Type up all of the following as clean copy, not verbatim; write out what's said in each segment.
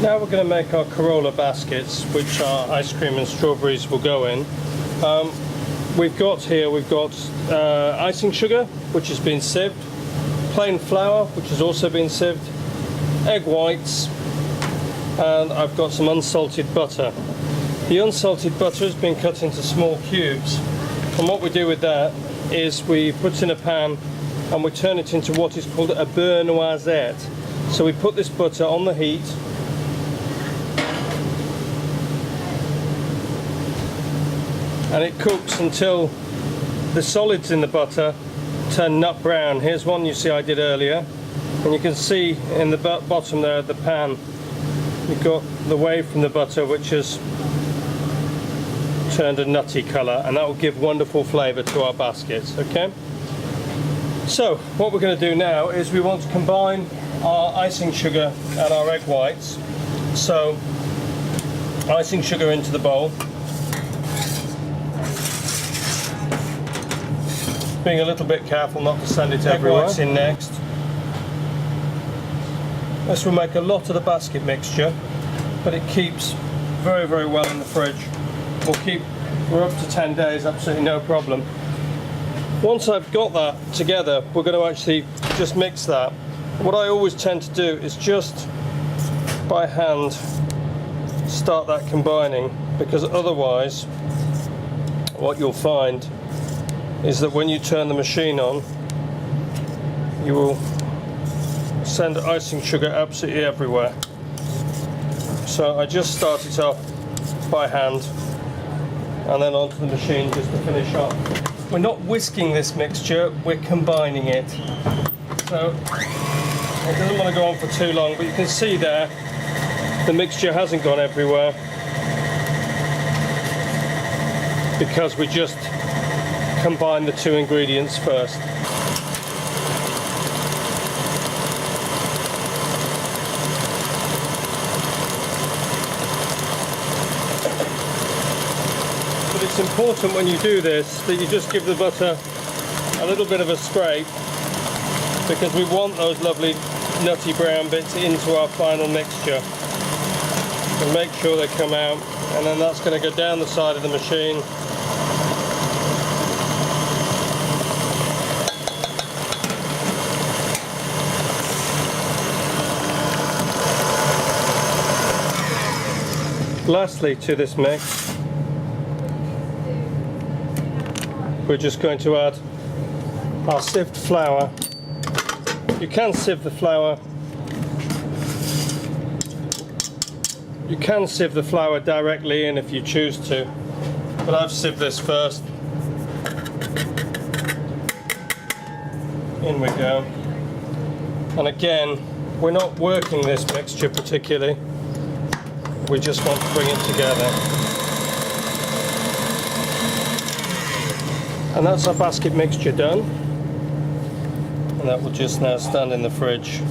Now we're going to make our Carolla baskets, which our ice cream and strawberries will go in. We've got icing sugar, which has been sieved, plain flour, which has also been sieved, egg whites, and I've got some unsalted butter. The unsalted butter has been cut into small cubes, and what we do with that is we put it in a pan and we turn it into what is called a beurre noisette. So we put this butter on the heat, and it cooks until the solids in the butter turn nut brown. Here's one you see I did earlier, and you can see in the bottom there of the pan you've got the wave from the butter which has turned a nutty colour, and that will give wonderful flavour to our baskets. Okay, so what we're going to do now is we want to combine our icing sugar and our egg whites. So icing sugar into the bowl, being a little bit careful not to send it everywhere. Egg whites in next. This will make a lot of the basket mixture, but it keeps very, very well in the fridge. We're up to 10 days, absolutely no problem. Once I've got that together, we're going to actually just mix that. What I always tend to do is just by hand start that combining, because otherwise what you'll find is that when you turn the machine on, you will send icing sugar absolutely everywhere. So I just start it off by hand and then onto the machine just to finish off. We're not whisking this mixture, we're combining it. So it doesn't want to go on for too long, but you can see there the mixture hasn't gone everywhere because we just combine the two ingredients first. But it's important when you do this that you just give the butter a little bit of a scrape, because we want those lovely nutty brown bits into our final mixture. And make sure they come out, and then that's going to go down the side of the machine. Lastly to this mix, we're just going to add our sieved flour. You can sieve the flour. You can sieve the flour directly in if you choose to, but I've sieved this first. In we go. And again, we're not working this mixture particularly. We just want to bring it together. And that's our basket mixture done. And that will just now stand in the fridge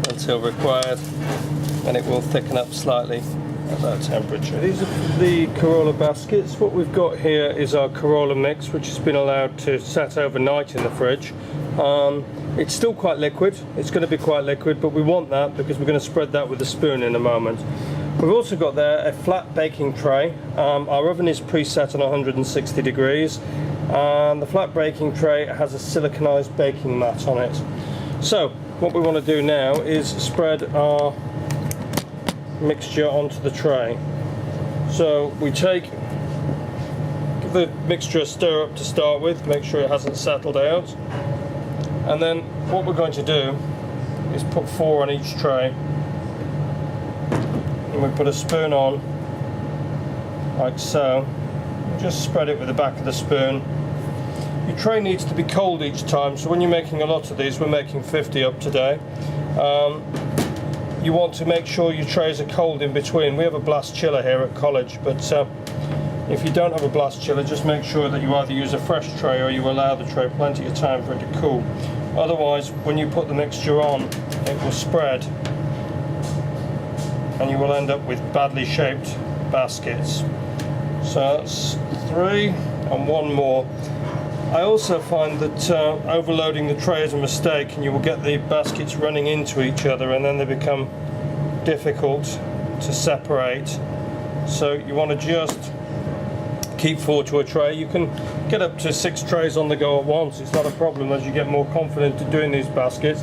until required, and it will thicken up slightly at that temperature. These are the Carolla baskets. What we've got here is our Carolla mix, which has been allowed to set overnight in the fridge. It's still quite liquid, it's going to be quite liquid, but we want that because we're going to spread that with a spoon in a moment. We've also got there a flat baking tray. Our oven is preset on 160 degrees, and the flat baking tray has a siliconized baking mat on it. So what we want to do now is spread our mixture onto the tray. So we give the mixture a stir up to start with, make sure it hasn't settled out. And then what we're going to do is put 4 on each tray, and we put a spoon on like so. Just spread it with the back of the spoon. Your tray needs to be cold each time, so when you're making a lot of these, we're making 50 up today, you want to make sure your trays are cold in between. We have a blast chiller here at college, but if you don't have a blast chiller, just make sure that you either use a fresh tray or you allow the tray plenty of time for it to cool. Otherwise, when you put the mixture on, it will spread and you will end up with badly shaped baskets. So that's 3 and 1 more. I also find that overloading the tray is a mistake, and you will get the baskets running into each other, and then they become difficult to separate. So you want to just keep 4 to a tray. You can get up to 6 trays on the go at once. It's not a problem as you get more confident in doing these baskets.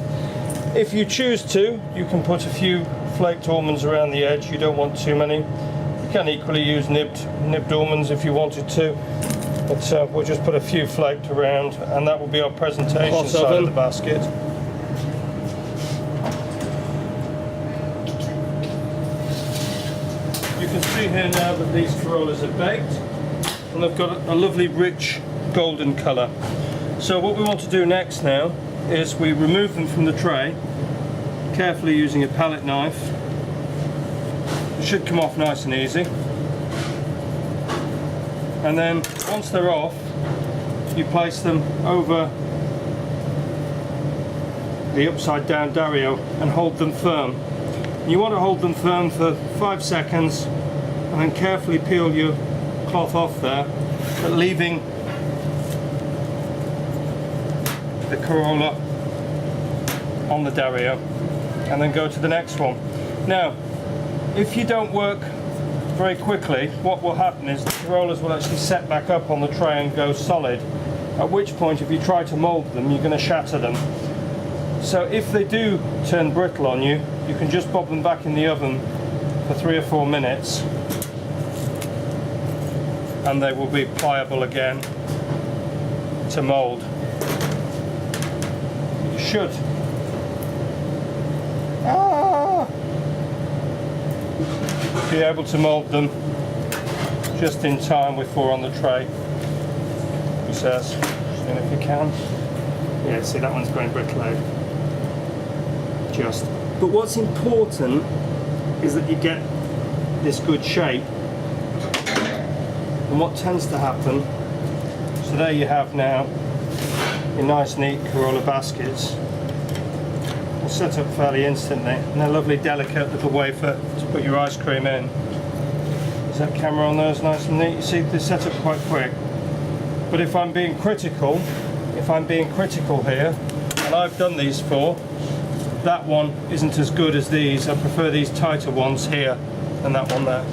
If you choose to, you can put a few flaked almonds around the edge. You don't want too many. You can equally use nibbed almonds if you wanted to, but we'll just put a few flaked around, and that will be our presentation side of the basket. You can see here now that these Carollas are baked, and they've got a lovely rich golden colour. So what we want to do next now is we remove them from the tray, carefully using a palette knife. It should come off nice and easy. And then once they're off, you place them over the upside down Dario and hold them firm. You want to hold them firm for 5 seconds and then carefully peel your cloth off there, but leaving the Carolla on the Dario, and then go to the next one. Now, if you don't work very quickly, what will happen is the Carollas will actually set back up on the tray and go solid, at which point if you try to mould them, you're going to shatter them. So if they do turn brittle on you, you can just pop them back in the oven for 3 or 4 minutes and they will be pliable again to mould. You should be able to mould them just in time with 4 on the tray. He says, seeing if you can. Yeah, see that one's going brittle out. Just. But what's important is that you get this good shape. And what tends to happen, so there you have now your nice neat Carolla baskets. They'll set up fairly instantly, and they're lovely delicate little wafer to put your ice cream in. Is that camera on there is nice and neat? You see they set up quite quick. But if I'm being critical here, and I've done these 4, that one isn't as good as these. I prefer these tighter ones here than that one there.